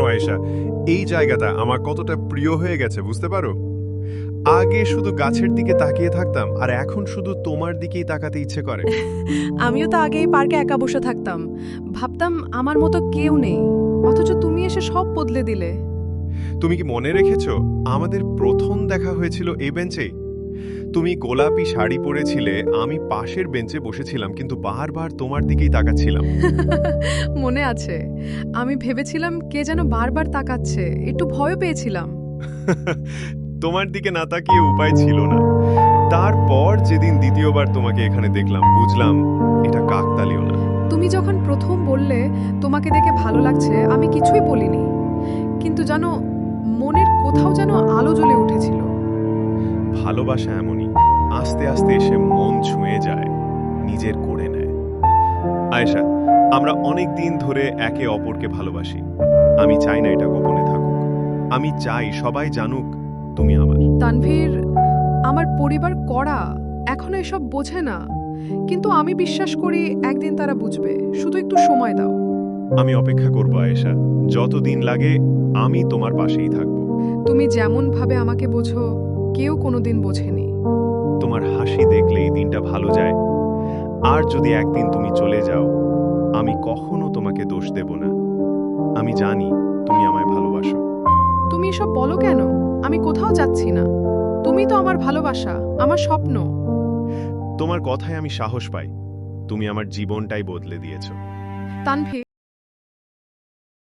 জানো আয়েশা, এই জায়গাটা আমার কতটা প্রিয় হয়ে গেছে বুঝতে পারো? আগে শুধু গাছের দিকে তাকিয়ে থাকতাম, আর এখন শুধু তোমার দিকেই তাকাতে ইচ্ছে করে। আমিও তো আগে এই পার্কে একা বসে থাকতাম, ভাবতাম আমার মতো কেউ নেই, অথচ তুমি এসে সব বদলে দিলে। তুমি কি মনে রেখেছো আমাদের প্রথম দেখা হয়েছিল এই বেঞ্চেই? তুমি গোলাপি শাড়ি পরেছিলে, আমি পাশের বেঞ্চে বসেছিলাম, কিন্তু বারবার তোমার দিকেই তাকাচ্ছিলাম। মনে আছে, আমি ভেবেছিলাম কে যেন বারবার তাকাচ্ছে, একটু ভয় পেয়েছিলাম। তোমার দিকে না তাকিয়ে উপায় ছিল না। তারপর যেদিন দ্বিতীয়বার তোমাকে এখানে দেখলাম, বুঝলাম এটা কাকতালীয় না। তুমি যখন প্রথম বললে তোমাকে দেখে ভালো লাগছে, আমি কিছুই বলিনি, কিন্তু জানো, মনের কোথাও যেন আলো জ্বলে উঠেছিল। ভালোবাসা এমনই, আস্তে আস্তে এসে মন ছুঁয়ে যায়, নিজের করে নেয়। আয়েশা, আমরা অনেক দিন ধরে একে অপরকে ভালোবাসি। আমি চাই না এটা গোপনে থাকুক। আমি চাই সবাই জানুক তুমি আমার। তানভীর, আমার পরিবার কড়া, এখনো এসব বোঝে না, কিন্তু আমি বিশ্বাস করি একদিন তারা বুঝবে, শুধু একটু সময় দাও। আমি অপেক্ষা করব আয়েশা, যতদিন লাগে আমি তোমার পাশেই থাকব। তুমি যেমন ভাবে আমাকে বোঝো, কেউ কোনোদিন বোঝেনি। তোমার হাসি দেখলেই দিনটা ভালো যায়। আর যদি একদিন তুমি চলে যাও, আমি কখনো তোমাকে দোষ দেব না। আমি জানি তুমি আমায় ভালোবাসো। তুমি এসব বলো কেন? আমি কোথাও যাচ্ছি না, তুমি তো আমার ভালোবাসা, আমার স্বপ্ন। তোমার কথায় আমি সাহস পাই। তুমি আমার জীবনটাই বদলে দিয়েছো। তানভীর।